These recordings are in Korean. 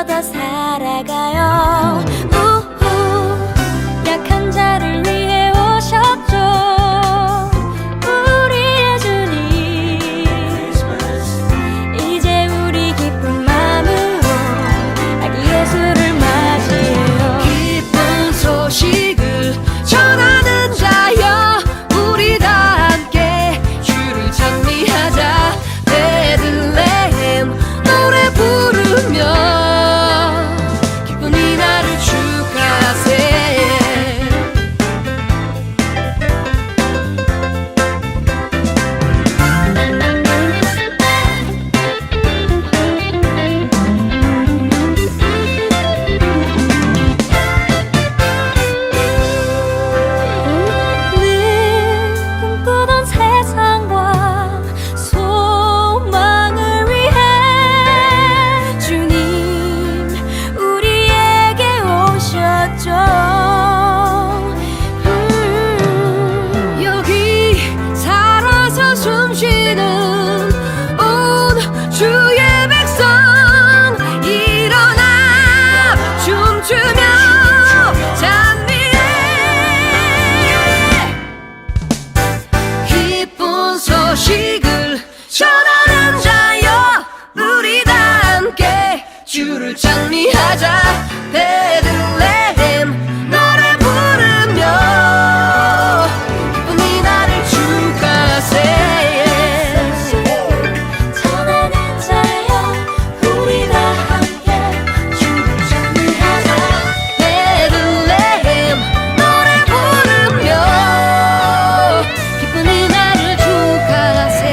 더 살아가요. 우후, 약한 자를 위해 오셨죠. 우리의 주님, 이제 우리 기쁜 마음으로 아기 예수를 맞이해요. 기쁜 소식을 전하는 자여, 우리 다 함께 주를 찬미하자. 베들레헴 노래 부르며 기쁜 이날을 축하하세. 늘 꿈꾸던 세상과 소망을 위해 주님 우리에게 오셨죠. 여기 살아서 숨쉬는 온 주의 백성, 일어나 춤추며 찬미해. 기쁜 소식을 전하는 자여, 우리 다 함께 주를 찬미하자. 베들레헴 노래 부르며 기쁜 이날을 축하하세. 전하는 자여 우리 다 함께 주를 찬미하자. 베들레헴 노래 부르며 기쁜 이날을 축하하세.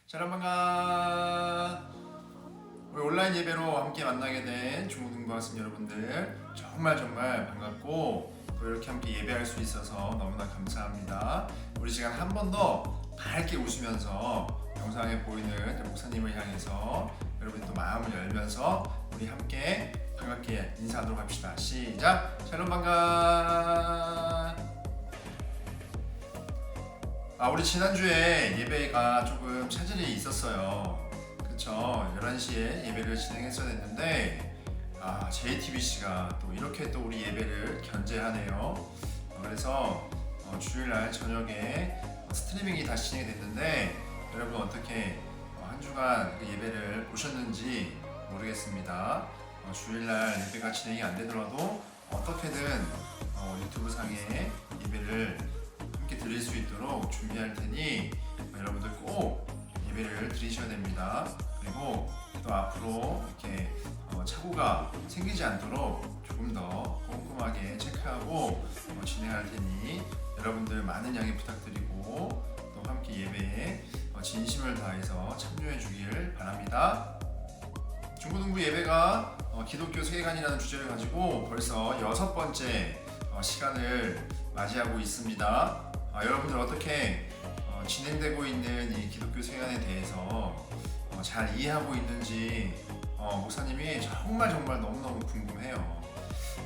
샬롬 반가. 우리 온라인 예배로 함께 만나게 된 중고등부 학생 여러분들 정말 반갑고 또 이렇게 함께 예배할 수 있어서 너무나 감사합니다. 우리 시간 한 번 더 밝게 웃으면서 영상에 보이는 목사님을 향해서 여러분이 또 마음을 열면서 우리 함께 반갑게 인사하도록 합시다. 시작! 샬롬 반가. 우리 지난주에 예배가 조금 차질이 있었어요. 그쵸? 11시에 예배를 진행했어야 했는데 JTBC가 또 이렇게 또 우리 예배를 견제하네요. 그래서 주일날 저녁에 스트리밍이 다시 진행이 됐는데 여러분 어떻게 한 주간 그 예배를 보셨는지 모르겠습니다. 주일날 예배가 진행이 안 되더라도 어떻게든 유튜브 상에 예배를 함께 드릴 수 있도록 준비할 테니 여러분들 꼭 예배를 드리셔야 됩니다. 그리고 또 앞으로 이렇게 착오가 생기지 않도록 조금 더 꼼꼼하게 체크하고 진행할 테니 여러분들 많은 양해 부탁드리고 또 함께 예배에 진심을 다해서 참여해 주길 바랍니다. 중고등부 예배가 기독교 세계관이라는 주제를 가지고 벌써 6번째 시간을 맞이하고 있습니다. 여러분들 어떻게 진행되고 있는 이 기독교 세계관에 대해서 잘 이해하고 있는지 목사님이 정말 너무너무 궁금해요.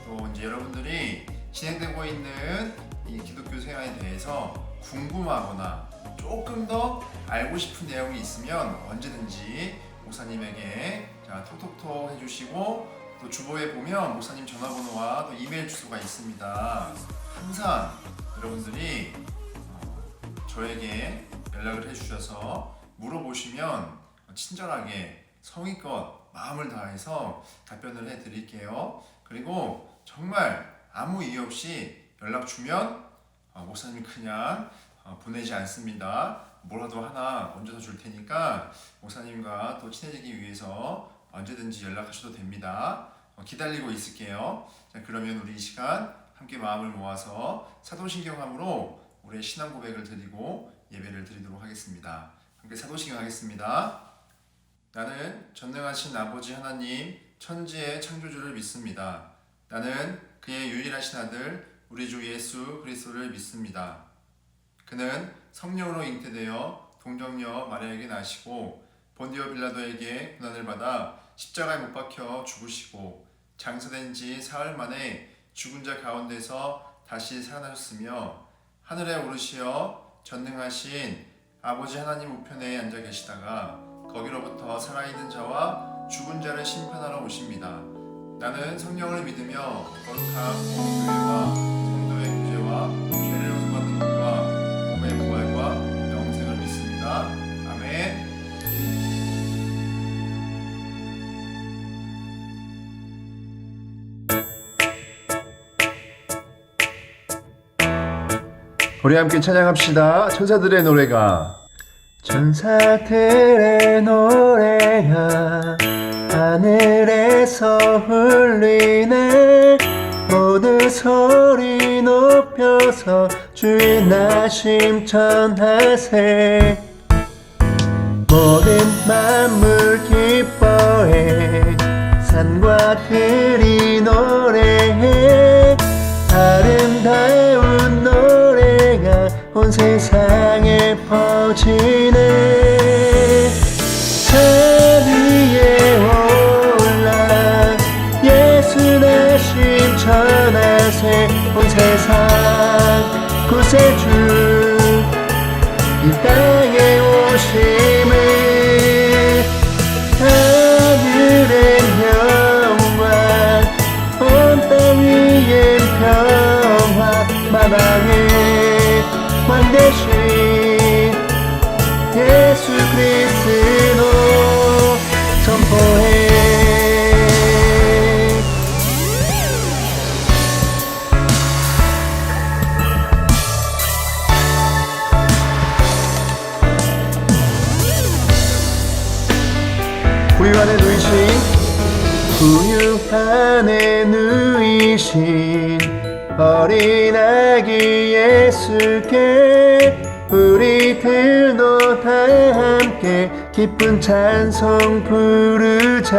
또 이제 여러분들이 진행되고 있는 이 기독교 세계관에 대해서 궁금하거나 조금 더 알고 싶은 내용이 있으면 언제든지 목사님에게 톡톡톡 해주시고 또 주보에 보면 목사님 전화번호와 또 이메일 주소가 있습니다. 항상 여러분들이 저에게 연락을 해주셔서 물어보시면 친절하게 성의껏 마음을 다해서 답변을 해드릴게요. 그리고 정말 아무 이유 없이 연락 주면 목사님이 그냥 보내지 않습니다. 뭐라도 하나 얹어서 줄 테니까 목사님과 또 친해지기 위해서 언제든지 연락하셔도 됩니다. 기다리고 있을게요. 자, 그러면 우리 이 시간 함께 마음을 모아서 사도신경함으로 우리의 신앙 고백을 드리고 예배를 드리도록 하겠습니다. 함께 사도신경 하겠습니다. 나는 전능하신 아버지 하나님 천지의 창조주를 믿습니다. 나는 그의 유일하신 아들 우리 주 예수 그리스도를 믿습니다. 그는 성령으로 잉태되어 동정녀 마리아에게 나시고 본디오 빌라도에게 고난을 받아 십자가에 못 박혀 죽으시고 장사된 지 사흘 만에 죽은 자 가운데서 다시 살아나셨으며 하늘에 오르시어 전능하신 아버지 하나님 우편에 앉아 계시다가 거기로부터 살아있는 자와 죽은 자를 심판하러 오십니다. 나는 성령을 믿으며 거룩한 공교회와 성도의 구제와 죄를 용서받는 것과 몸의 부활과 영생을 믿습니다. 아멘. 우리 함께 찬양합시다. 천사들의 노래가 천사들의 노래가 하늘에서 울리네. 모든 소리 높여서 주의 나심 전하세. 모든 만물 기뻐해 산과 들이 노래해. 아름다운 노래가 온 세상에 퍼지네. 산 위에 올라 예수 나심 전하세. 온 세상 구세주 이 땅에 오심을. 하늘의 영광 온 땅 위에 평화 만왕의 왕 되신 예수 그리스도 선포해. 구유 안에 누이신 구유 안에 누이신 어린 아기 예수께 우리들도 다 함께 함께 기쁜 찬송 부르자.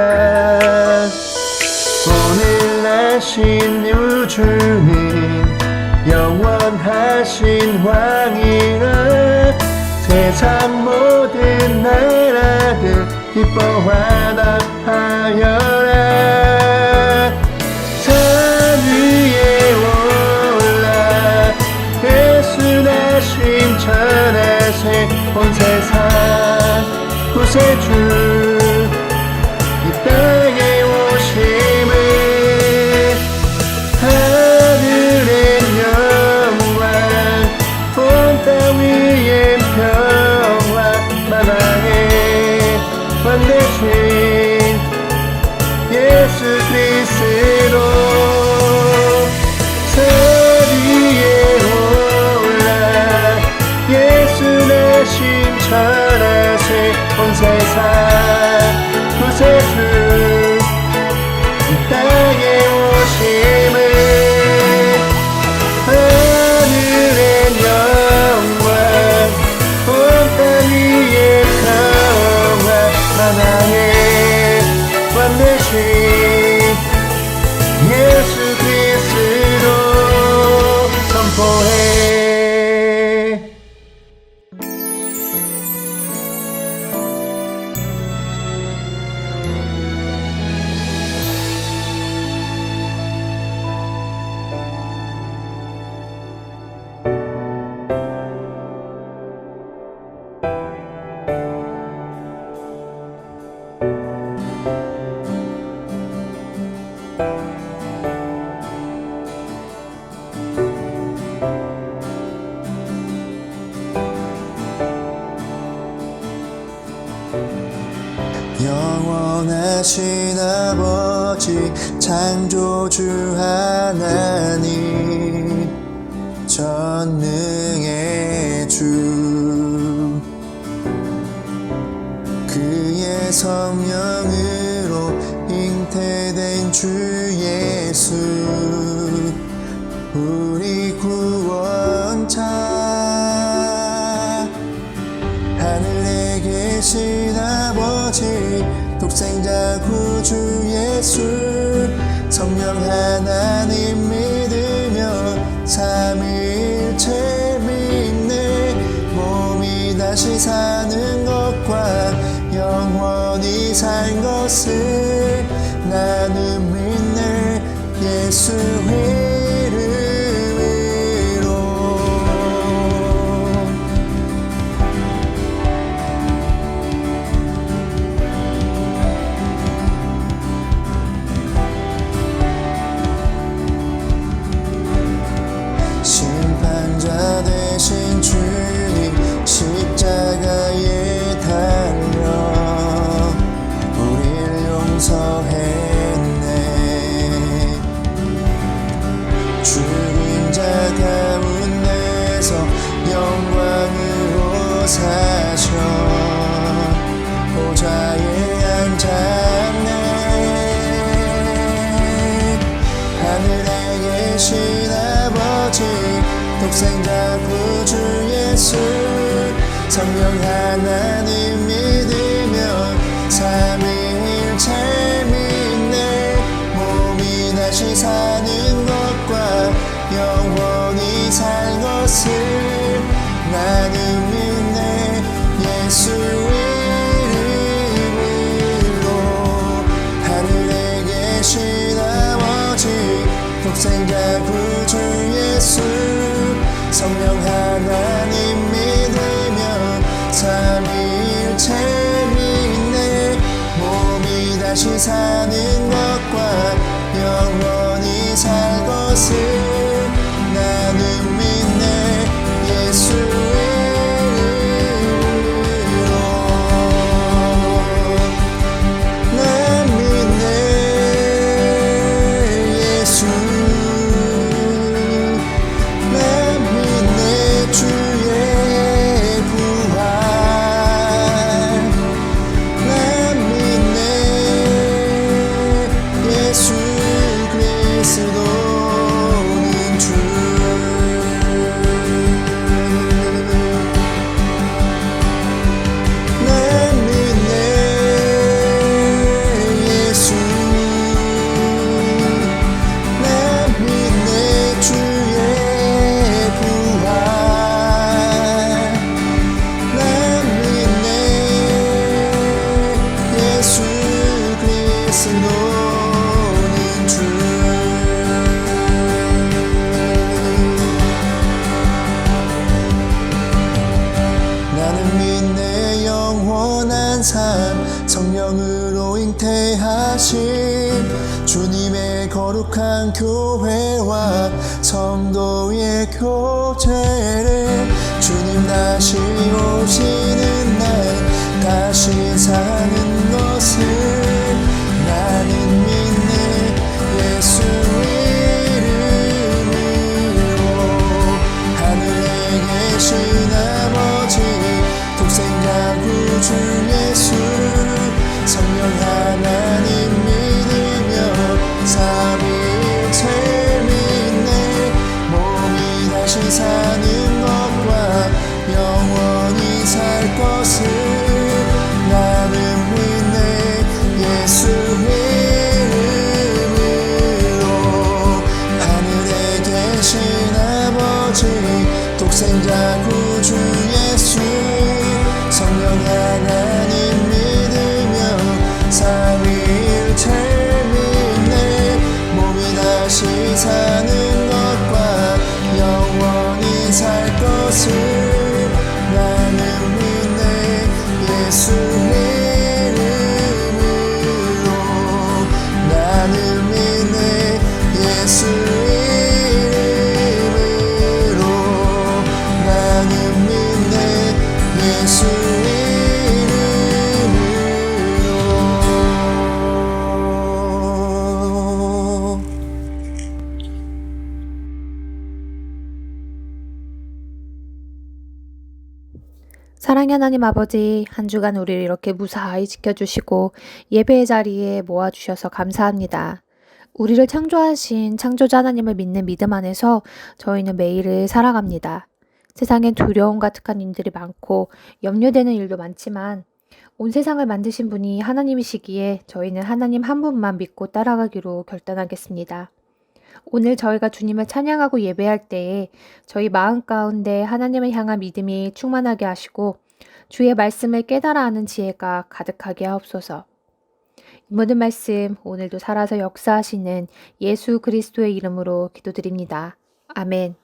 오늘 나신 우주님 영원하신 왕이라 세상 모든 나라들 기뻐 화답하여라. 산 위에 올라 예수 나신 전하세 온 세상 구세주 이 땅에 오심을 하늘의 영광 온 땅 위에 평화 만왕의 왕대신 예수 그리스도 산 위에 올라 예수 나신 전하세 온 세상 구세주 이 땅에 오심을 하늘의 영광 온 땅 위에 평화 만왕의 왕되신 예수 그리스도 선포해. 영원하신 아버지 창조주 하나님 전능의 주 그의 성령으로 잉태된 주 예수 우리 구원자 하늘에 계신 아버지 독생자 구주 예수 성령 하나님 믿으며 삼위일체 믿네 몸이 다시 사는 것과 영원히 살 것을 나는 믿네 예수 이름으로 심판자 되신 주님 십자가에 달려 우릴 용서했네 죽은 자 가운데서 영광으로 사셔 보좌에 앉았네 하늘에 계신 아버지 독생자 구주 예수 성령 하나님 믿으며 삼위일체 믿네 몸이 다시 사는 것과 영원히 살 것을 나는 믿네 예수 이름으로 하늘에 계신 아버지 독생자 구주 예수 성령 하나님 믿으며 삼위일체 믿네 몸이 다시 사는 것과 영원히 살 것을 나는 믿네 예수 이름으로 난 믿네 예수 난 믿네 주의 부활 난 믿네 거룩한 교회와 성도의 교제를 주님 다시 오시는 날 다시 사는 것을 나는 믿네. 예수 이름으로 하늘에 계신 아버지 독생자 구주 예수 성령 하나님 믿으며 삼위일체 믿네. 몸이 다시 사는 것과 영원히 살 것을 나는 믿네. 예수 이름으로 하늘에 계신 아버지 독생자 구주 예수 성령 하나님 믿으며 삼위일체 믿네. 몸이 다시 사는 것과 영원히 살 것을 나는 믿네. 예수 이름으로 나는 믿네. 예수 이름으로 나는 믿네. 예수 이름으로. 사랑의 하나님 아버지, 한 주간 우리를 이렇게 무사히 지켜주시고 예배의 자리에 모아주셔서 감사합니다. 우리를 창조하신 창조자 하나님을 믿는 믿음 안에서 저희는 매일을 살아갑니다. 세상엔 두려움 가득한 일들이 많고 염려되는 일도 많지만 온 세상을 만드신 분이 하나님이시기에 저희는 하나님 한 분만 믿고 따라가기로 결단하겠습니다. 오늘 저희가 주님을 찬양하고 예배할 때에 저희 마음 가운데 하나님을 향한 믿음이 충만하게 하시고 주의 말씀을 깨달아 아는 지혜가 가득하게 하옵소서. 이 모든 말씀 오늘도 살아서 역사하시는 예수 그리스도의 이름으로 기도드립니다. 아멘.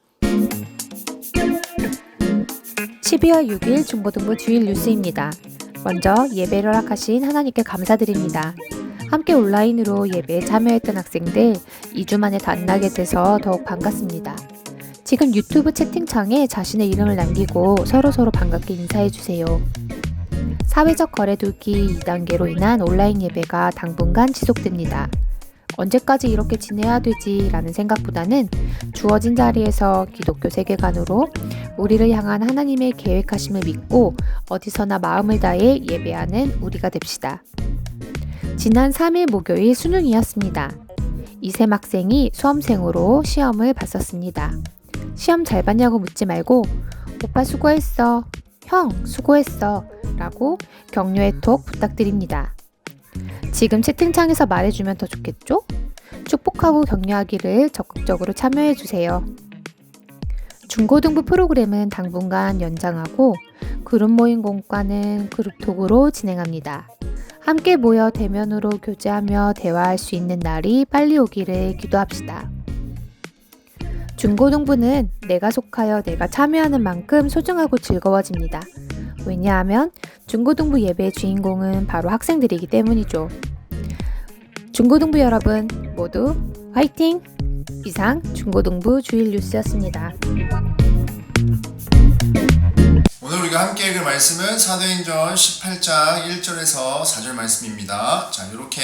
12월 6일 중고등부 주일 뉴스입니다. 먼저 예배를 허락하신 하나님께 감사드립니다. 함께 온라인으로 예배에 참여했던 학생들 2주 만에 만나게 돼서 더욱 반갑습니다. 지금 유튜브 채팅창에 자신의 이름을 남기고 서로서로 반갑게 인사해주세요. 사회적 거리두기 2단계로 인한 온라인 예배가 당분간 지속됩니다. 언제까지 이렇게 지내야 되지 라는 생각보다는 주어진 자리에서 기독교 세계관으로 우리를 향한 하나님의 계획하심을 믿고 어디서나 마음을 다해 예배하는 우리가 됩시다. 지난 3일 목요일 수능이었습니다. 이샘 학생이 수험생으로 시험을 봤었습니다. 시험 잘 봤냐고 묻지 말고 오빠 수고했어, 형 수고했어 라고 격려의 톡 부탁드립니다. 지금 채팅창에서 말해주면 더 좋겠죠? 축복하고 격려하기를 적극적으로 참여해주세요. 중고등부 프로그램은 당분간 연장하고 그룹 모임 공과는 그룹톡으로 진행합니다. 함께 모여 대면으로 교제하며 대화할 수 있는 날이 빨리 오기를 기도합시다. 중고등부는 내가 속하여 내가 참여하는 만큼 소중하고 즐거워집니다. 왜냐하면 중고등부 예배의 주인공은 바로 학생들이기 때문이죠. 중고등부 여러분 모두 화이팅! 이상 중고등부 주일 뉴스였습니다. 오늘 우리가 함께 읽을 말씀은 사도행전 18장 1절에서 4절 말씀입니다. 자, 이렇게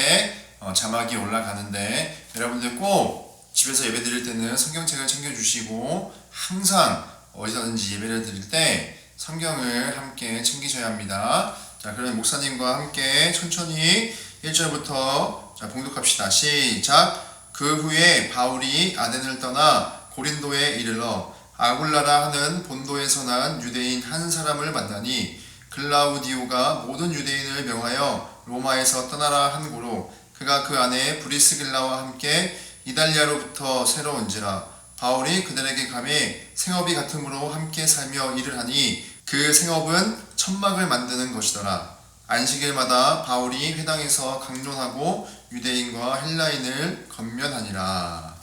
자막이 올라가는데 여러분들 꼭 집에서 예배 드릴 때는 성경책을 챙겨주시고 항상 어디서든지 예배를 드릴 때 성경을 함께 챙기셔야 합니다. 자, 그러면 목사님과 함께 천천히 1절부터 봉독합시다. 시작! 그 후에 바울이 아덴을 떠나 고린도에 이르러 아굴라라 하는 본도에서 난 유대인 한 사람을 만나니 글라우디오가 모든 유대인을 명하여 로마에서 떠나라 한 고로 그가 그 안에 브리스길라와 함께 이달리아로부터 새로 온지라. 바울이 그들에게 감히 생업이 같음으로 함께 살며 일을 하니 그 생업은 천막을 만드는 것이더라. 안식일마다 바울이 회당에서 강론하고 유대인과 헬라인을 건면하니라.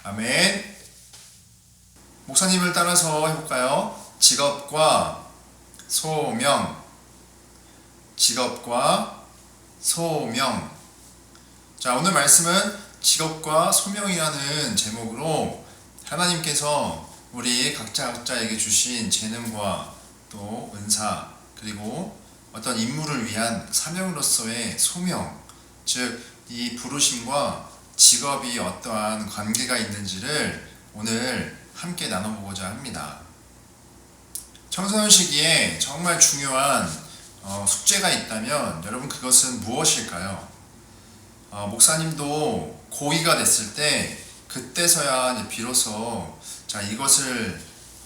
아멘. 목사님을 따라서 해볼까요? 직업과 소명, 직업과 소명. 자, 오늘 말씀은 직업과 소명이라는 제목으로 하나님께서 우리 각자에게 주신 재능과 또 은사, 그리고 어떤 임무를 위한 사명으로서의 소명, 즉 이 부르심과 직업이 어떠한 관계가 있는지를 오늘 함께 나눠보고자 합니다. 청소년 시기에 정말 중요한 숙제가 있다면 여러분 그것은 무엇일까요? 목사님도 고2가 됐을 때 그때서야 이제 비로소 자 이것을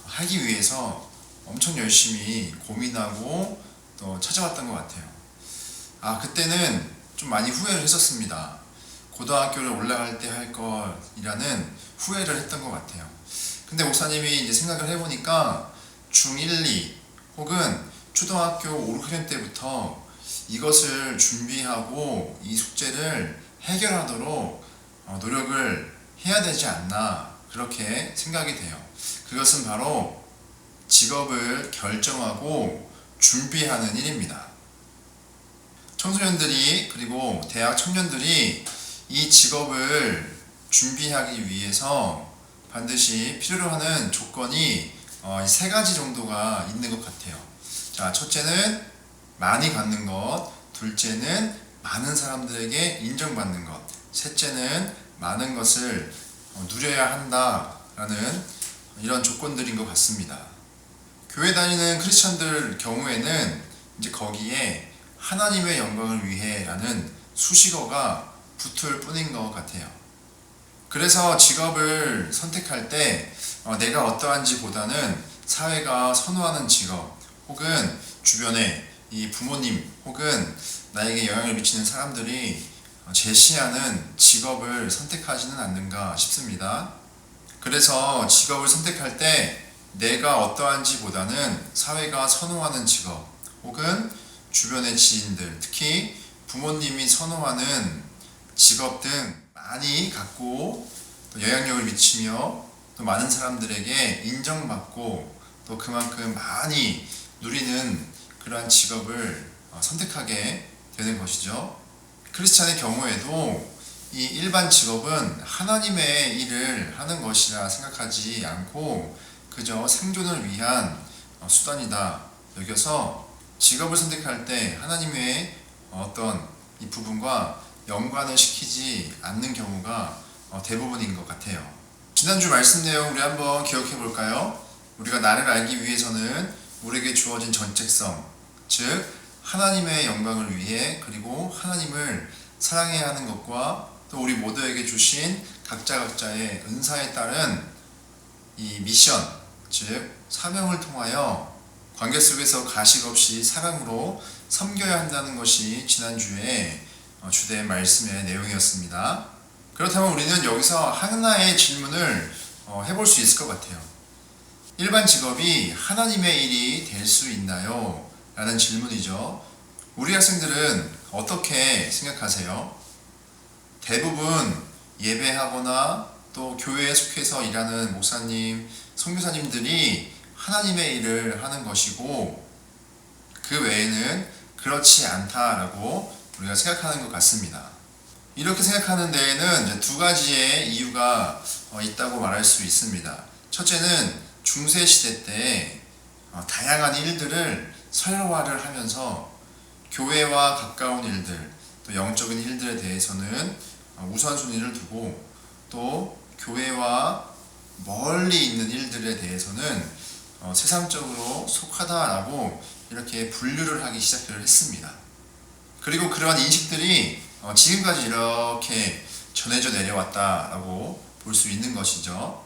하기 위해서 엄청 열심히 고민하고 또 찾아왔던 것 같아요. 그때는 좀 많이 후회를 했었습니다. 고등학교를 올라갈 때 할 것이라는 후회를 했던 것 같아요. 근데 목사님이 이제 생각을 해보니까 중1, 2 혹은 초등학교 5, 6학년 때부터 이것을 준비하고 이 숙제를 해결하도록 노력을 해야 되지 않나 그렇게 생각이 돼요. 그것은 바로 직업을 결정하고 준비하는 일입니다. 청소년들이 그리고 대학 청년들이 이 직업을 준비하기 위해서 반드시 필요로 하는 조건이 세 가지 정도가 있는 것 같아요. 자, 첫째는 많이 갖는 것, 둘째는 많은 사람들에게 인정받는 것, 셋째는 많은 것을 누려야 한다라는 이런 조건들인 것 같습니다. 교회 다니는 크리스천들 경우에는 이제 거기에 하나님의 영광을 위해라는 수식어가 붙을 뿐인 것 같아요. 그래서 직업을 선택할 때 내가 어떠한지 보다는 사회가 선호하는 직업 혹은 주변에 이 부모님 혹은 나에게 영향을 미치는 사람들이 제시하는 직업을 선택하지는 않는가 싶습니다. 그래서 직업을 선택할 때 내가 어떠한지 보다는 사회가 선호하는 직업 혹은 주변의 지인들, 특히 부모님이 선호하는 직업 등 많이 갖고 또 영향력을 미치며 또 많은 사람들에게 인정받고 또 그만큼 많이 누리는 그러한 직업을 선택하게 되는 것이죠. 크리스찬의 경우에도 이 일반 직업은 하나님의 일을 하는 것이라 생각하지 않고 그저 생존을 위한 수단이다 여겨서 직업을 선택할 때 하나님의 어떤 이 부분과 연관을 시키지 않는 경우가 대부분인 것 같아요. 지난주 말씀 내용 우리 한번 기억해 볼까요? 우리가 나를 알기 위해서는 우리에게 주어진 전책성, 즉 하나님의 영광을 위해 그리고 하나님을 사랑해야 하는 것과 또 우리 모두에게 주신 각자의 은사에 따른 이 미션, 즉 사명을 통하여 관계 속에서 가식 없이 사랑으로 섬겨야 한다는 것이 지난주에 주된 말씀의 내용이었습니다. 그렇다면 우리는 여기서 하나의 질문을 해볼 수 있을 것 같아요. 일반 직업이 하나님의 일이 될 수 있나요? 라는 질문이죠. 우리 학생들은 어떻게 생각하세요? 대부분 예배하거나 또 교회에 속해서 일하는 목사님, 선교사님들이 하나님의 일을 하는 것이고 그 외에는 그렇지 않다라고 우리가 생각하는 것 같습니다. 이렇게 생각하는 데에는 이제 두 가지의 이유가 있다고 말할 수 있습니다. 첫째는 중세 시대 때 다양한 일들을 서열화를 하면서 교회와 가까운 일들, 또 영적인 일들에 대해서는 우선순위를 두고 또 교회와 멀리 있는 일들에 대해서는 세상적으로 속하다라고 이렇게 분류를 하기 시작을 했습니다. 그리고 그러한 인식들이 지금까지 이렇게 전해져 내려왔다라고 볼 수 있는 것이죠.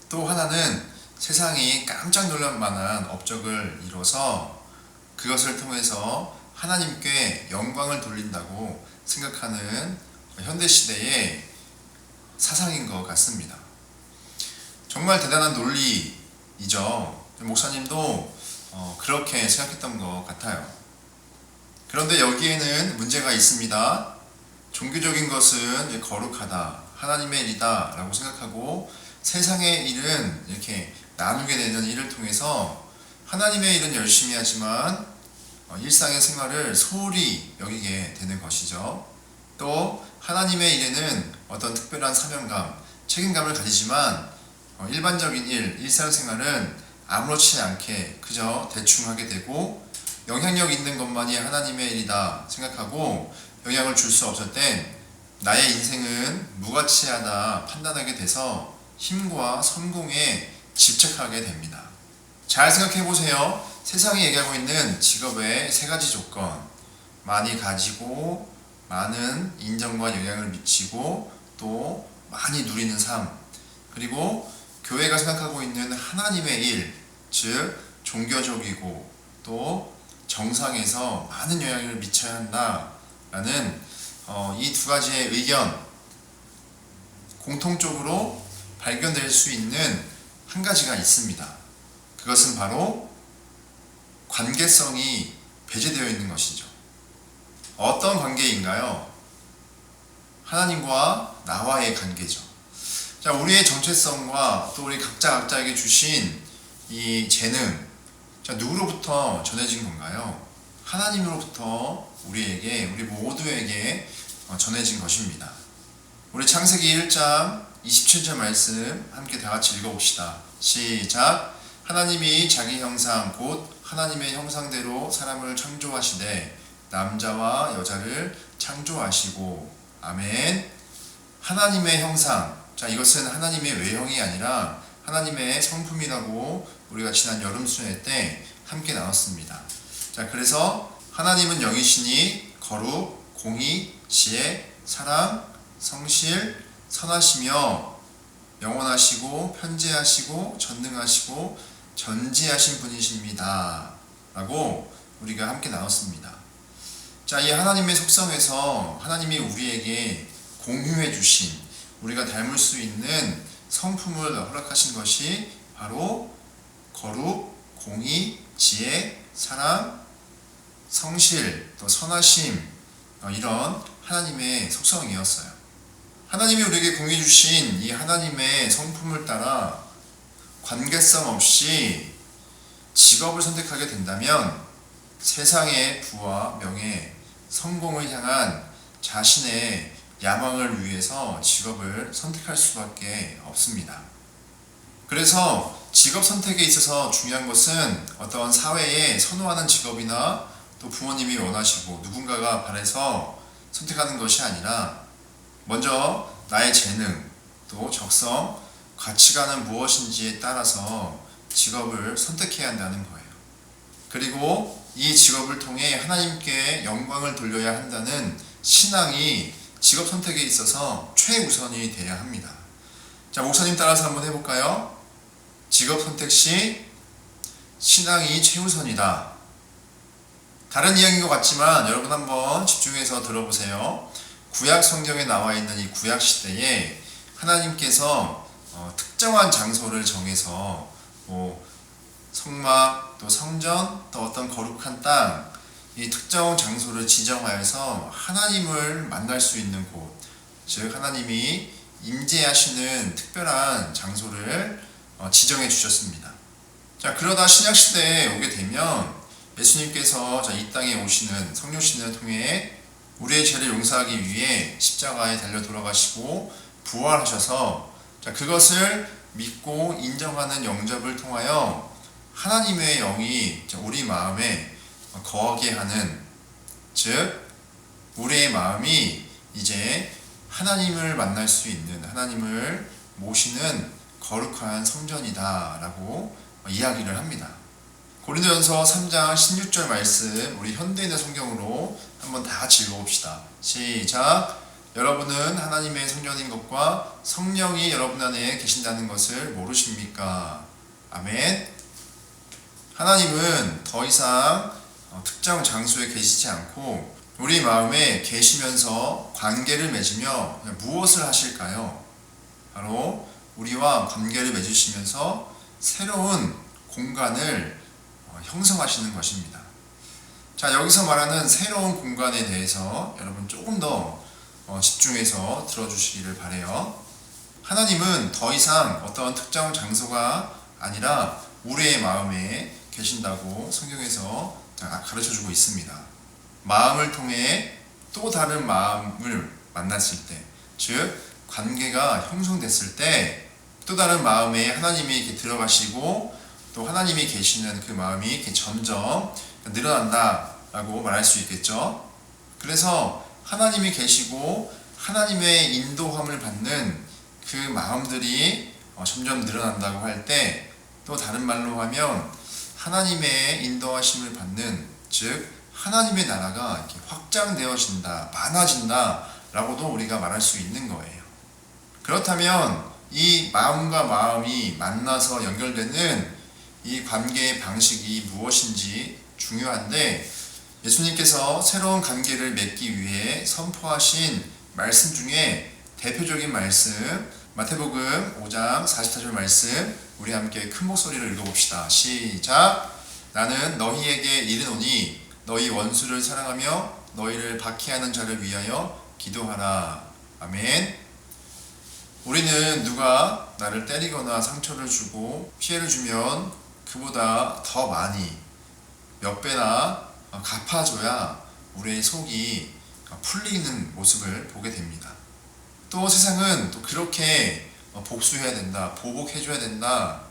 또 하나는 세상이 깜짝 놀랄 만한 업적을 이뤄서 그것을 통해서 하나님께 영광을 돌린다고 생각하는 현대시대의 사상인 것 같습니다. 정말 대단한 논리이죠. 목사님도 그렇게 생각했던 것 같아요. 그런데 여기에는 문제가 있습니다. 종교적인 것은 거룩하다, 하나님의 일이다 라고 생각하고 세상의 일은 이렇게 나누게 되는 일을 통해서 하나님의 일은 열심히 하지만 일상의 생활을 소홀히 여기게 되는 것이죠. 또 하나님의 일에는 어떤 특별한 사명감, 책임감을 가지지만 일반적인 일, 일상생활은 아무렇지 않게 그저 대충 하게 되고 영향력 있는 것만이 하나님의 일이다 생각하고 영향을 줄 수 없을 땐 나의 인생은 무가치하다 판단하게 돼서 힘과 성공에 집착하게 됩니다. 잘 생각해 보세요. 세상이 얘기하고 있는 직업의 세 가지 조건, 많이 가지고 많은 인정과 영향을 미치고 또 많이 누리는 삶, 그리고 교회가 생각하고 있는 하나님의 일, 즉 종교적이고 또 정상에서 많은 영향을 미쳐야 한다라는 이 두 가지의 의견, 공통적으로 발견될 수 있는 한 가지가 있습니다. 그것은 바로 관계성이 배제되어 있는 것이죠. 어떤 관계인가요? 하나님과 나와의 관계죠. 자, 우리의 정체성과 또 우리 각자에게 주신 이 재능, 자, 누구로부터 전해진 건가요? 하나님으로부터 우리 모두에게 전해진 것입니다. 우리 창세기 1장 27절 말씀 함께 다 같이 읽어봅시다. 시작. 하나님이 자기 형상 곧 하나님의 형상대로 사람을 창조하시되 남자와 여자를 창조하시고. 아멘. 하나님의 형상. 자, 이것은 하나님의 외형이 아니라 하나님의 성품이라고 우리가 지난 여름 수련회 때 함께 나눴습니다. 자, 그래서 하나님은 영이시니 거룩, 공의, 지혜, 사랑, 성실, 선하시며 영원하시고 편재하시고 전능하시고 전지하신 분이십니다 라고 우리가 함께 나눴습니다. 자, 이 하나님의 속성에서 하나님이 우리에게 공유해 주신, 우리가 닮을 수 있는 성품을 허락하신 것이 바로 거룩, 공의, 지혜, 사랑, 성실, 또 선하심, 이런 하나님의 속성이었어요. 하나님이 우리에게 공유해 주신 이 하나님의 성품을 따라 관계성 없이 직업을 선택하게 된다면 세상의 부와 명예, 성공을 향한 자신의 야망을 위해서 직업을 선택할 수밖에 없습니다. 그래서 직업 선택에 있어서 중요한 것은 어떤 사회에 선호하는 직업이나 또 부모님이 원하시고 누군가가 바라서 선택하는 것이 아니라 먼저 나의 재능, 또 적성, 가치관은 무엇인지에 따라서 직업을 선택해야 한다는 거예요. 그리고 이 직업을 통해 하나님께 영광을 돌려야 한다는 신앙이 직업 선택에 있어서 최우선이 되어야 합니다. 자, 목사님 따라서 한번 해볼까요? 직업 선택 시 신앙이 최우선이다. 다른 이야기인 것 같지만 여러분 한번 집중해서 들어보세요. 구약 성경에 나와 있는 이 구약 시대에 하나님께서 특정한 장소를 정해서 성막, 또 성전, 또 어떤 거룩한 땅, 이 특정 장소를 지정하여서 하나님을 만날 수 있는 곳, 즉 하나님이 임재하시는 특별한 장소를 지정해 주셨습니다. 자, 그러다 신약 시대에 오게 되면 예수님께서 이 땅에 오시는 성령신을 통해 우리의 죄를 용서하기 위해 십자가에 달려 돌아가시고 부활하셔서 그것을 믿고 인정하는 영접을 통하여 하나님의 영이 우리 마음에 거하게 하는, 즉 우리의 마음이 이제 하나님을 만날 수 있는, 하나님을 모시는 거룩한 성전이다 라고 이야기를 합니다. 고린도전서 3장 16절 말씀 우리 현대인의 성경으로 한번 다 같이 읽어봅시다. 시작. 여러분은 하나님의 성전인 것과 성령이 여러분 안에 계신다는 것을 모르십니까? 아멘. 하나님은 더 이상 특정 장소에 계시지 않고 우리 마음에 계시면서 관계를 맺으며 무엇을 하실까요? 바로 우리와 관계를 맺으시면서 새로운 공간을 형성하시는 것입니다. 자, 여기서 말하는 새로운 공간에 대해서 여러분 조금 더 집중해서 들어주시기를 바라요. 하나님은 더 이상 어떤 특정 장소가 아니라 우리의 마음에 계신다고 성경에서 가르쳐주고 있습니다. 마음을 통해 또 다른 마음을 만났을 때, 즉 관계가 형성됐을 때 또 다른 마음에 하나님이 이렇게 들어가시고 또 하나님이 계시는 그 마음이 이렇게 점점 늘어난다라고 말할 수 있겠죠. 그래서 하나님이 계시고 하나님의 인도함을 받는 그 마음들이 점점 늘어난다고 할 때, 또 다른 말로 하면 하나님의 인도하심을 받는, 즉 하나님의 나라가 이렇게 확장되어진다, 많아진다 라고도 우리가 말할 수 있는 거예요. 그렇다면 이 마음과 마음이 만나서 연결되는 이 관계의 방식이 무엇인지 중요한데, 예수님께서 새로운 관계를 맺기 위해 선포하신 말씀 중에 대표적인 말씀, 마태복음 5장 44절 말씀, 우리 함께 큰 목소리로 읽어봅시다. 시작. 나는 너희에게 이르노니 너희 원수를 사랑하며 너희를 박해하는 자를 위하여 기도하라. 아멘. 우리는 누가 나를 때리거나 상처를 주고 피해를 주면 그보다 더 많이, 몇 배나 갚아줘야 우리의 속이 풀리는 모습을 보게 됩니다. 또 세상은 또 그렇게 복수해야 된다, 보복해줘야 된다,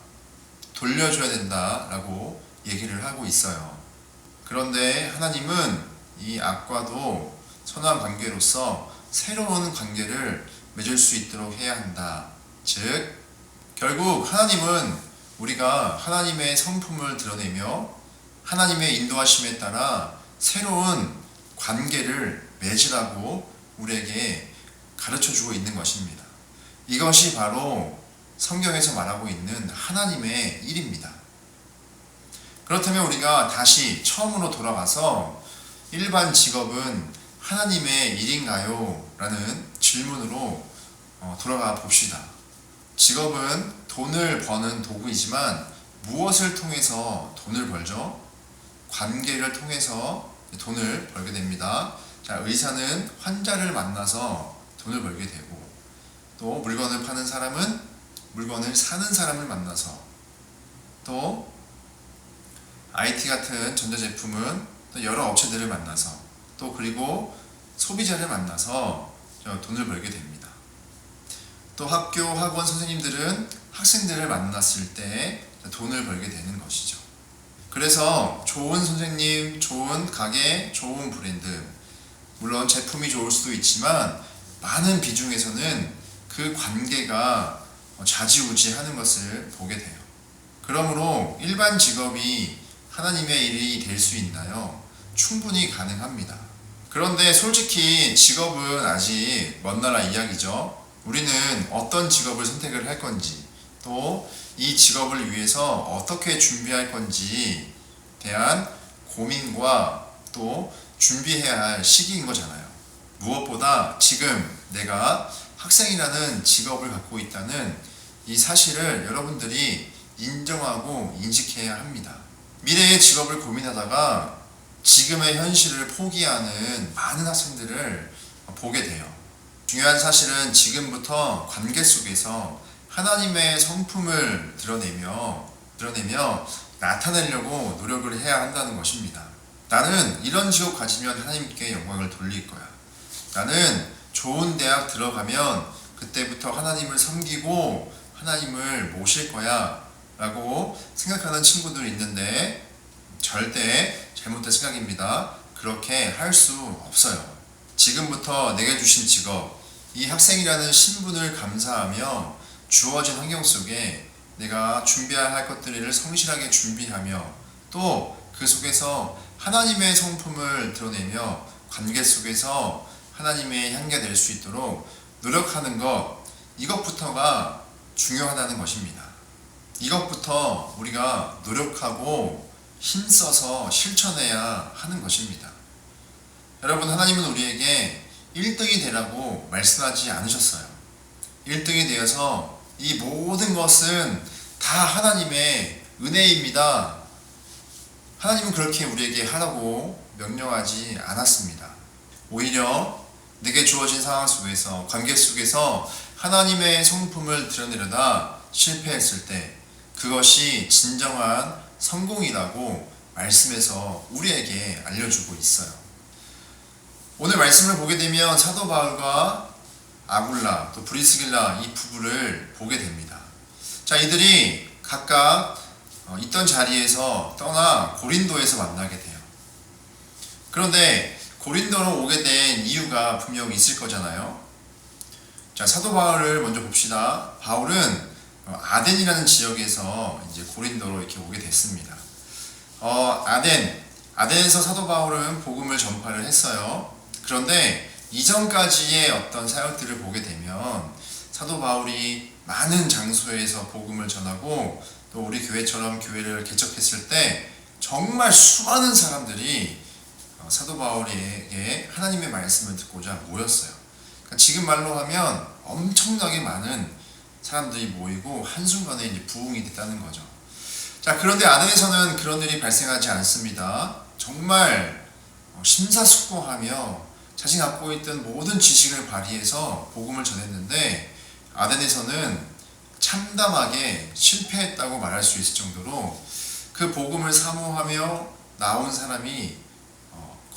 돌려줘야 된다 라고 얘기를 하고 있어요. 그런데 하나님은 이 악과도 선한 관계로서 새로운 관계를 맺을 수 있도록 해야 한다. 즉 결국 하나님은 우리가 하나님의 성품을 드러내며 하나님의 인도하심에 따라 새로운 관계를 맺으라고 우리에게 가르쳐주고 있는 것입니다. 이것이 바로 성경에서 말하고 있는 하나님의 일입니다. 그렇다면 우리가 다시 처음으로 돌아가서 일반 직업은 하나님의 일인가요? 라는 질문으로 돌아가 봅시다. 직업은 돈을 버는 도구이지만 무엇을 통해서 돈을 벌죠? 관계를 통해서 돈을 벌게 됩니다. 자, 의사는 환자를 만나서 돈을 벌게 되고, 또 물건을 파는 사람은 물건을 사는 사람을 만나서, 또 IT 같은 전자제품은 또 여러 업체들을 만나서, 또 그리고 소비자를 만나서 돈을 벌게 됩니다. 또 학교, 학원 선생님들은 학생들을 만났을 때 돈을 벌게 되는 것이죠. 그래서 좋은 선생님, 좋은 가게, 좋은 브랜드, 물론 제품이 좋을 수도 있지만 많은 비중에서는 그 관계가 좌지우지하는 것을 보게 돼요. 그러므로 일반 직업이 하나님의 일이 될 수 있나요? 충분히 가능합니다. 그런데 솔직히 직업은 아직 먼 나라 이야기죠. 우리는 어떤 직업을 선택을 할 건지, 또 이 직업을 위해서 어떻게 준비할 건지 대한 고민과 또 준비해야 할 시기인 거잖아요. 무엇보다 지금 내가 학생이라는 직업을 갖고 있다는 이 사실을 여러분들이 인정하고 인식해야 합니다. 미래의 직업을 고민하다가 지금의 현실을 포기하는 많은 학생들을 보게 돼요. 중요한 사실은 지금부터 관계 속에서 하나님의 성품을 드러내며 나타내려고 노력을 해야 한다는 것입니다. 나는 이런 직업 가지면 하나님께 영광을 돌릴 거야. 나는 좋은 대학 들어가면 그때부터 하나님을 섬기고 하나님을 모실 거야 라고 생각하는 친구들이 있는데 절대 잘못된 생각입니다. 그렇게 할 수 없어요. 지금부터 내게 주신 직업, 이 학생이라는 신분을 감사하며 주어진 환경 속에 내가 준비해야 할 것들을 성실하게 준비하며, 또 그 속에서 하나님의 성품을 드러내며 관계 속에서 하나님의 향기가 될 수 있도록 노력하는 것, 이것부터가 중요하다는 것입니다. 이것부터 우리가 노력하고 힘써서 실천해야 하는 것입니다. 여러분, 하나님은 우리에게 1등이 되라고 말씀하지 않으셨어요. 1등이 되어서 이 모든 것은 다 하나님의 은혜입니다. 하나님은 그렇게 우리에게 하라고 명령하지 않았습니다. 오히려 내게 주어진 상황 속에서, 관계 속에서 하나님의 성품을 드러내려다 실패했을 때 그것이 진정한 성공이라고 말씀에서 우리에게 알려주고 있어요. 오늘 말씀을 보게 되면 사도 바울과 아굴라 또 브리스길라 이 부부를 보게 됩니다. 자, 이들이 각각 있던 자리에서 떠나 고린도에서 만나게 돼요. 그런데 고린도로 오게 된 이유가 분명히 있을 거잖아요. 자, 사도 바울을 먼저 봅시다. 바울은 아덴이라는 지역에서 이제 고린도로 이렇게 오게 됐습니다. 아덴에서 사도 바울은 복음을 전파를 했어요. 그런데 이전까지의 어떤 사역들을 보게 되면 사도 바울이 많은 장소에서 복음을 전하고 또 우리 교회처럼 교회를 개척했을 때 정말 수많은 사람들이 사도 바울에게 하나님의 말씀을 듣고자 모였어요. 그러니까 지금 말로 하면 엄청나게 많은 사람들이 모이고 한순간에 이제 부흥이 됐다는 거죠. 자, 그런데 아덴에서는 그런 일이 발생하지 않습니다. 정말 심사숙고하며 자신이 갖고 있던 모든 지식을 발휘해서 복음을 전했는데 아덴에서는 참담하게 실패했다고 말할 수 있을 정도로 그 복음을 사모하며 나온 사람이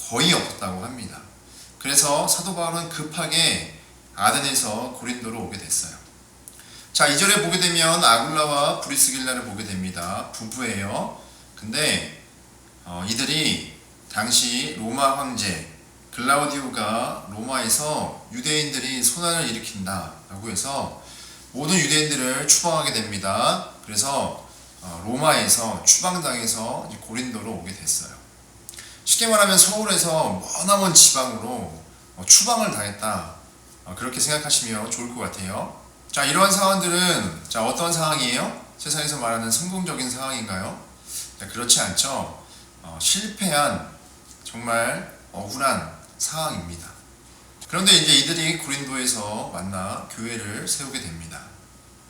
거의 없었다고 합니다. 그래서 사도 바울은 급하게 아덴에서 고린도로 오게 됐어요. 자, 2절에 보게 되면 아굴라와 브리스길라를 보게 됩니다. 부부예요. 근데 이들이 당시 로마 황제 글라우디오가 로마에서 유대인들이 소난을 일으킨다라고 해서 모든 유대인들을 추방하게 됩니다. 그래서 로마에서 추방당해서 고린도로 오게 됐어요. 쉽게 말하면 서울에서 머나먼 지방으로 추방을 당했다, 그렇게 생각하시면 좋을 것 같아요. 자, 이러한 상황들은 어떤 상황이에요? 세상에서 말하는 성공적인 상황인가요? 그렇지 않죠. 실패한 정말 억울한 상황입니다. 그런데 이제 이들이 고린도에서 만나 교회를 세우게 됩니다.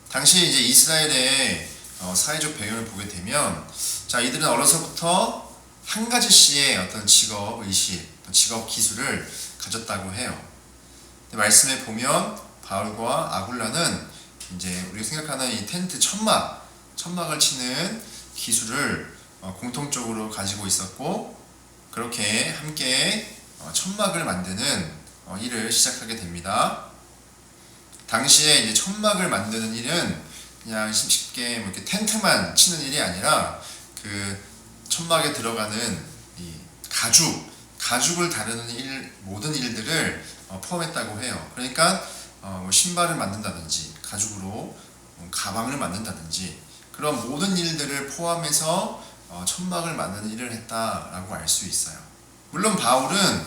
당시 이제 이스라엘의 사회적 배경을 보게 되면, 자, 이들은 어려서부터 한 가지씩의 어떤 직업 의식, 직업 기술을 가졌다고 해요. 말씀에 보면 바울과 아굴라는 이제 우리가 생각하는 이 텐트 천막을 치는 기술을 공통적으로 가지고 있었고, 그렇게 함께 천막을 만드는 일을 시작하게 됩니다. 당시에 이제 천막을 만드는 일은 그냥 쉽게 뭐 이렇게 텐트만 치는 일이 아니라 그 천막에 들어가는 이 가죽을 다루는 모든 일들을 포함했다고 해요. 그러니까 뭐 신발을 만든다든지 가죽으로 가방을 만든다든지 그런 모든 일들을 포함해서 천막을 만드는 일을 했다라고 알 수 있어요. 물론 바울은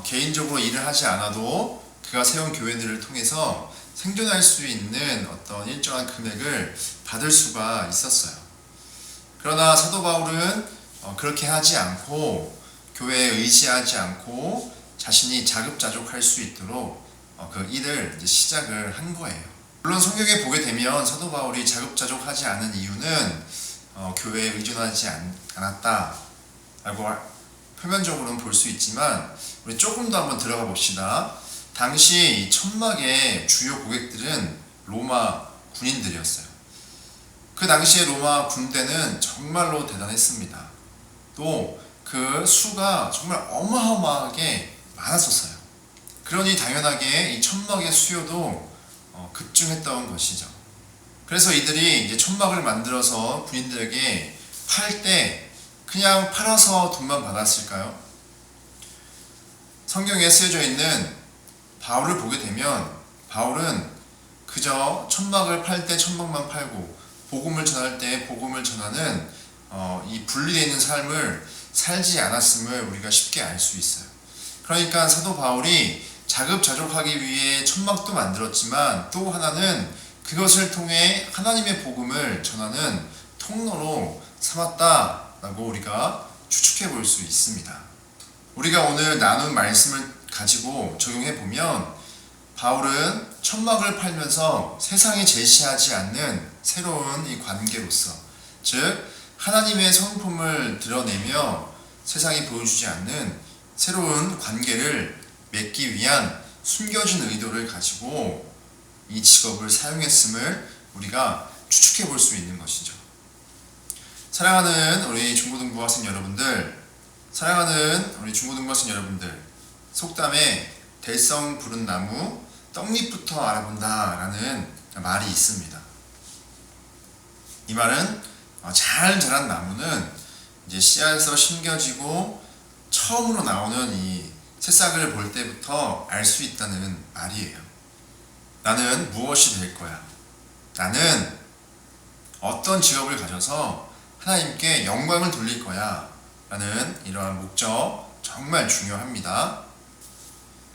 개인적으로 일을 하지 않아도 그가 세운 교회들을 통해서 생존할 수 있는 어떤 일정한 금액을 받을 수가 있었어요. 그러나 사도 바울은 그렇게 하지 않고 교회에 의지하지 않고 자신이 자급자족할 수 있도록 그 일을 이제 시작을 한 거예요. 물론 성경에 보게 되면 사도 바울이 자급자족하지 않은 이유는 교회에 의존하지 않았다라고 표면적으로는 볼 수 있지만, 우리 조금 더 한번 들어가 봅시다. 당시 이 천막의 주요 고객들은 로마 군인들이었어요. 그 당시에 로마 군대는 정말로 대단했습니다. 또 그 수가 정말 어마어마하게 많았었어요. 그러니 당연하게 이 천막의 수요도 급증했던 것이죠. 그래서 이들이 이제 천막을 만들어서 군인들에게 팔 때 그냥 팔아서 돈만 받았을까요? 성경에 쓰여져 있는 바울을 보게 되면 바울은 그저 천막을 팔 때 천막만 팔고 복음을 전할 때 복음을 전하는 이 분리되어 있는 삶을 살지 않았음을 우리가 쉽게 알 수 있어요. 그러니까 사도 바울이 자급자족하기 위해 천막도 만들었지만 또 하나는 그것을 통해 하나님의 복음을 전하는 통로로 삼았다라고 우리가 추측해 볼 수 있습니다. 우리가 오늘 나눈 말씀을 가지고 적용해 보면 바울은 천막을 팔면서 세상이 제시하지 않는 새로운 이 관계로서, 즉 하나님의 성품을 드러내며 세상이 보여주지 않는 새로운 관계를 맺기 위한 숨겨진 의도를 가지고 이 직업을 사용했음을 우리가 추측해 볼 수 있는 것이죠. 사랑하는 우리 중고등부 학생 여러분들, 속담에 될성 부른 나무 떡잎부터 알아본다 라는 말이 있습니다. 이 말은 잘 자란 나무는 이제 씨앗에서 심겨지고 처음으로 나오는 이 새싹을 볼 때부터 알 수 있다는 말이에요. 나는 무엇이 될 거야? 나는 어떤 직업을 가져서 하나님께 영광을 돌릴 거야 라는 이러한 목적 정말 중요합니다.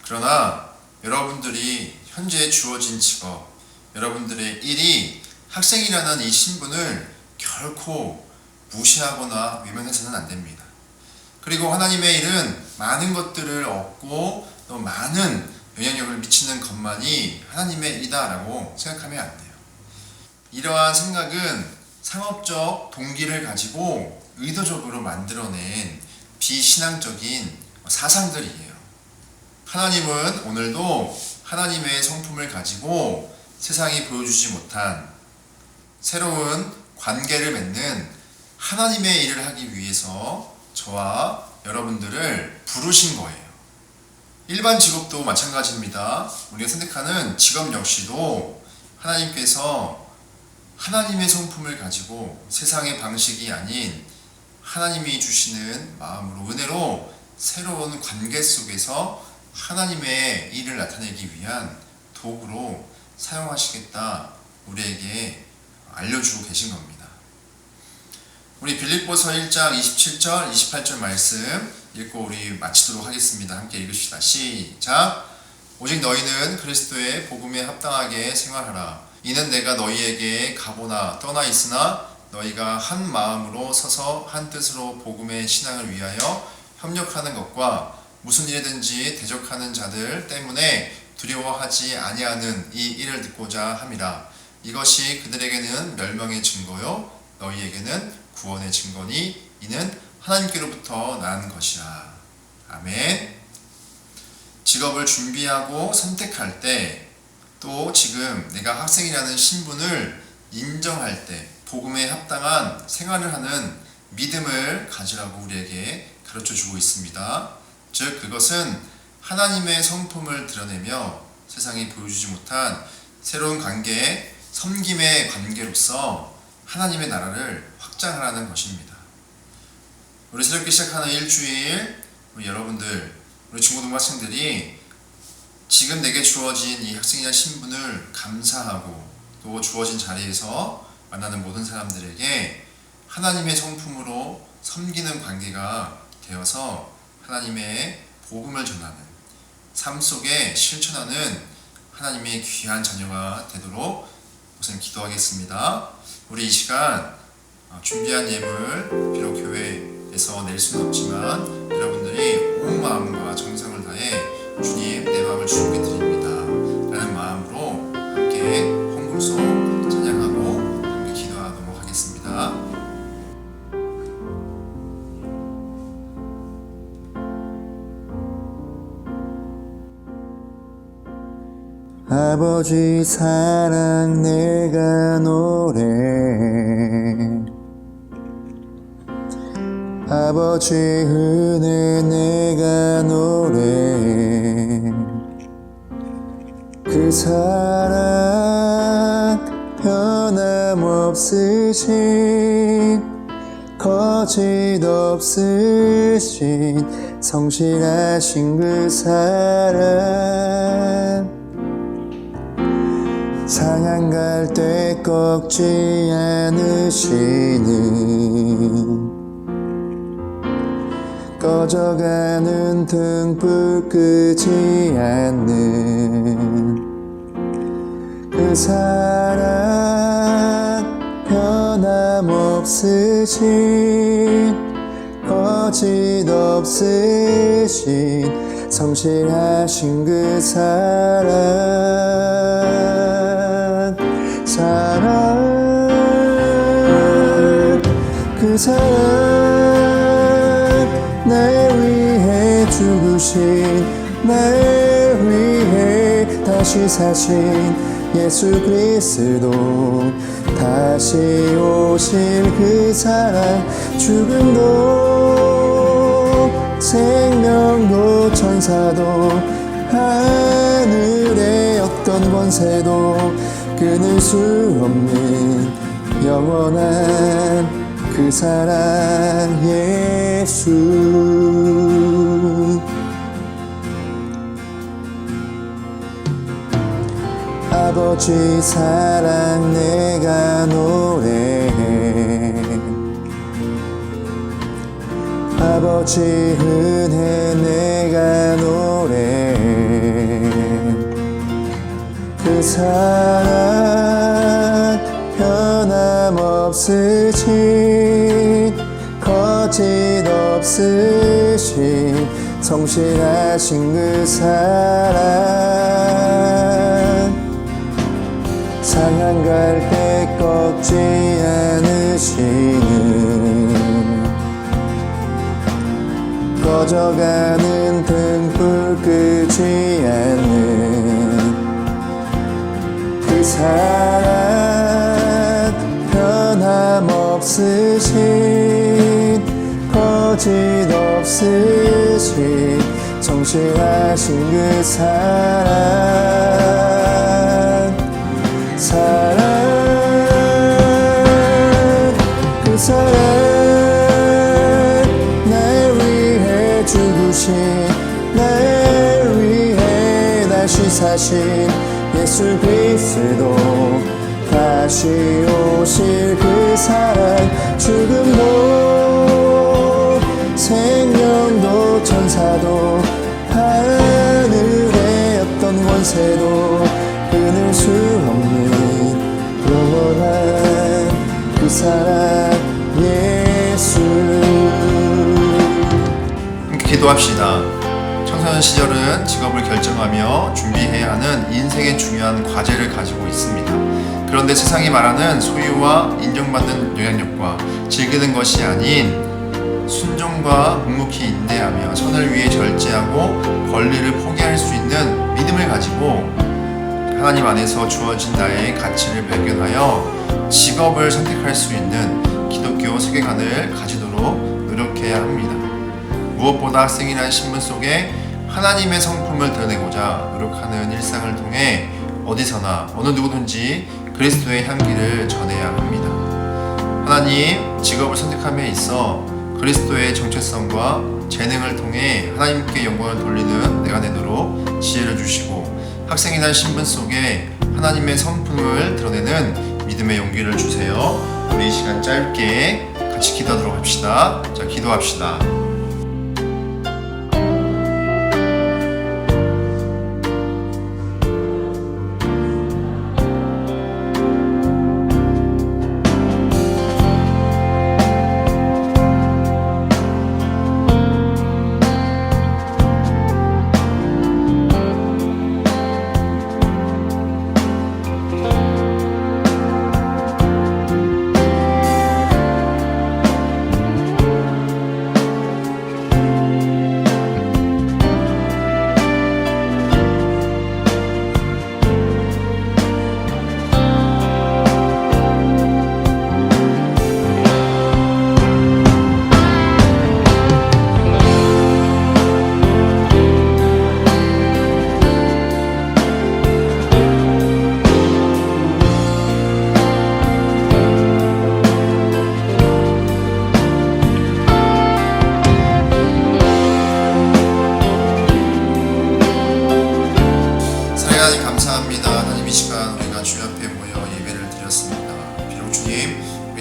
그러나 여러분들이 현재 주어진 직업, 여러분들의 일이 학생이라는 이 신분을 결코 무시하거나 외면해서는 안 됩니다. 그리고 하나님의 일은 많은 것들을 얻고 또 많은 영향력을 미치는 것만이 하나님의 일이다라고 생각하면 안 돼요. 이러한 생각은 상업적 동기를 가지고 의도적으로 만들어낸 비신앙적인 사상들이에요. 하나님은 오늘도 하나님의 성품을 가지고 세상이 보여주지 못한 새로운 관계를 맺는 하나님의 일을 하기 위해서 저와 여러분들을 부르신 거예요. 일반 직업도 마찬가지입니다. 우리가 선택하는 직업 역시도 하나님께서 하나님의 성품을 가지고 세상의 방식이 아닌 하나님이 주시는 마음으로 은혜로 새로운 관계 속에서 하나님의 일을 나타내기 위한 도구로 사용하시겠다 우리에게 알려주고 계신 겁니다. 우리 빌립보서 1장 27절 28절 말씀 읽고 우리 마치도록 하겠습니다. 함께 읽읍시다. 시작. 오직 너희는 그리스도의 복음에 합당하게 생활하라. 이는 내가 너희에게 가보나 떠나 있으나 너희가 한 마음으로 서서 한 뜻으로 복음의 신앙을 위하여 협력하는 것과 무슨 일이든지 대적하는 자들 때문에 두려워하지 아니하는 이 일을 듣고자 함이라. 이것이 그들에게는 멸망의 증거요 너희에게는 구원의 증거니 이는 하나님께로부터 난 것이라. 아멘. 직업을 준비하고 선택할 때 또 지금 내가 학생이라는 신분을 인정할 때 복음에 합당한 생활을 하는 믿음을 가지라고 우리에게 가르쳐주고 있습니다. 즉 그것은 하나님의 성품을 드러내며 세상이 보여주지 못한 새로운 관계, 섬김의 관계로서 하나님의 나라를 확장하라는 것입니다. 우리 새롭게 시작하는 일주일, 우리 여러분들, 우리 중고등부 학생들이 지금 내게 주어진 이 학생이라는 신분을 감사하고 또 주어진 자리에서 만나는 모든 사람들에게 하나님의 성품으로 섬기는 관계가 되어서 하나님의 복음을 전하는 삶 속에 실천하는 하나님의 귀한 자녀가 되도록 우선 기도하겠습니다. 우리 이 시간 준비한 예물 비록 교회에서 낼 수는 없지만 여러분들이 온 마음과 정성을 다해 주님 내 마음을 주님께 드립니다 라는 마음으로 함께 헌금소 찬양하고 함께 기도하도록 하겠습니다. 아버지 사랑 내가 노래 아버지 은혜 내가 노래 그 사랑 변함없으신 거짓 없으신 성실하신 그 사랑 상한 갈 때 꺾지 않으시는 꺼져가는 등불 끄지 않는 그 사랑 변함없으신 거짓 없으신 성실하신 그 사랑 그 사랑 날 위해 죽으신 날 위해 다시 사신 예수 그리스도 다시 오실 그 사랑 죽음도 생명도 천사도 하늘의 어떤 권세도 끊을 수 없는 영원한 그 사랑 예수. 아버지 사랑 내가 노래해, 아버지 은혜 내가 노래해. 그 사랑 변함없으신 거짓 없으신 성실하신 그 사랑, 상한 갈 때 꺾지 않으시는 꺼져가는 등불 끄지 않는 그 사랑, 변함없으신 거짓 없으신 성실하신 그 사랑, 그 사랑, 날 위해 죽으신, 날 위해 다시 사신 예수 그리스도, 다시 오실 그 사랑, 죽음도 생명도 천사도 하늘의 어떤 권세도 끊을 수 없는 영원한 그 사랑 예수. 함께 기도합시다. 청소년 시절은 직업을 결정하며 준비해야 하는 인생의 중요한 과제를 가지고 있습니다. 그런데 세상이 말하는 소유와 인정받는 영향력과 즐기는 것이 아닌 순종과 묵묵히 인내하며 선을 위해 절제하고 권리를 포기할 수 있는 믿음을 가지고 하나님 안에서 주어진 나의 가치를 발견하여 직업을 선택할 수 있는 기독교 세계관을 가지도록 노력해야 합니다. 무엇보다 학생이라는 신분 속에 하나님의 성품을 드러내고자 노력하는 일상을 통해 어디서나 어느 누구든지 그리스도의 향기를 전해야 합니다. 하나님, 직업을 선택함에 있어 그리스도의 정체성과 재능을 통해 하나님께 영광을 돌리는 내가 되도록 지혜를 주시고, 학생이라는 신분 속에 하나님의 성품을 드러내는 믿음의 용기를 주세요. 우리 이 시간 짧게 같이 기도하도록 합시다. 자, 기도합시다.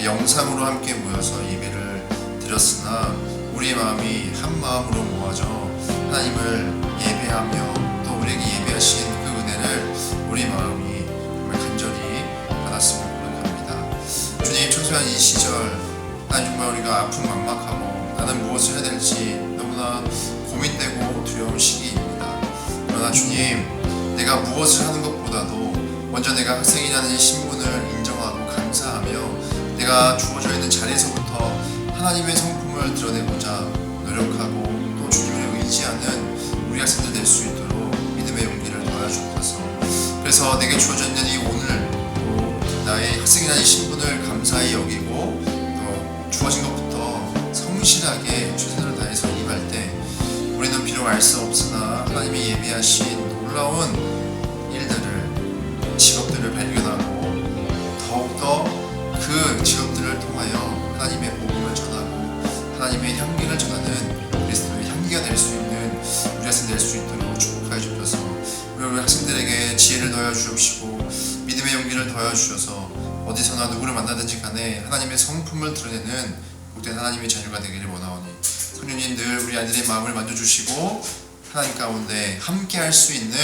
영상으로 함께 모여서 예배를 드렸으나 우리의 마음이 한 마음으로 모아져 하나님을 예배하며 또 우리에게 예배하신 그 은혜를 우리 마음이 정말 간절히 받았음을 고백합니다. 주님, 청소년 이 시절 하나님, 정말 우리가 아픈 막막하고 나는 무엇을 해야 될지 너무나 고민되고 두려운 시기입니다. 그러나 주님, 내가 무엇을 하는 것보다도 먼저 내가 학생이라는 이 신분을 인정하고 감사하며 내가 주어져 있는 자리에서부터 하나님의 성품을 드러내고자 노력하고 또 주님을 의지하는 우리 학생들 될 수 있도록 믿음의 용기를 도와주옵소서. 그래서 내게 주어져 있는 이 오늘 또 나의 학생이라는 이 신분을 감사히 여기고 또 주어진 것부터 성실하게 최선을 다해서 임할 때 이유로 알 수 없으나 하나님이 예비하신 놀라운 일들을, 직업들을 발견하고 더욱더 그 직업들을 통하여 하나님의 복음을 전하고 하나님의 향기를 전하는 그리스도의 향기가 될 수 있는 우리 학생 될 수 있도록 축복하여 주셔서 우리 학생들에게 지혜를 더하여 주옵시고 믿음의 용기를 더하여 주셔서 어디서나 누구를 만나든지 간에 하나님의 성품을 드러내는 복된 하나님의 자녀가 되기를 원하오니 성령님 늘 우리 아이들의 마음을 만져주시고 하나님 가운데 함께 할 수 있는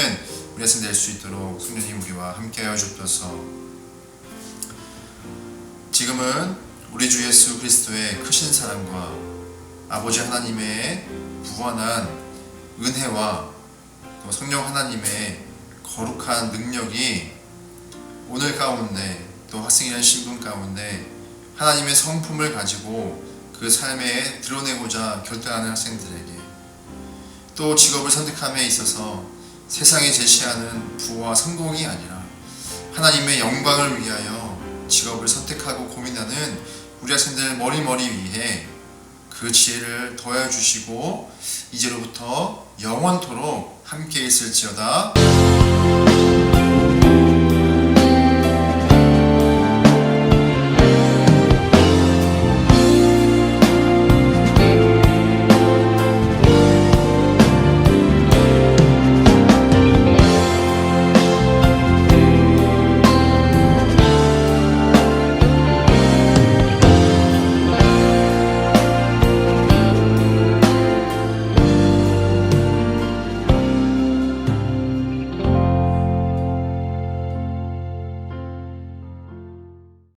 우리 학생 될 수 있도록 성령님 우리와 함께 하여 주옵소서. 지금은 우리 주 예수 그리스도의 크신 사랑과 아버지 하나님의 무한한 은혜와 또 성령 하나님의 거룩한 능력이 오늘 가운데 또 학생이라는 신분 가운데 하나님의 성품을 가지고 그 삶에 드러내고자 결단하는 학생들에게 또 직업을 선택함에 있어서 세상에 제시하는 부와 성공이 아니라 하나님의 영광을 위하여 직업을 선택하고 고민하는 우리 학생들 머리머리 위에 그 지혜를 더하여 주시고 이제로부터 영원토록 함께 있을지어다.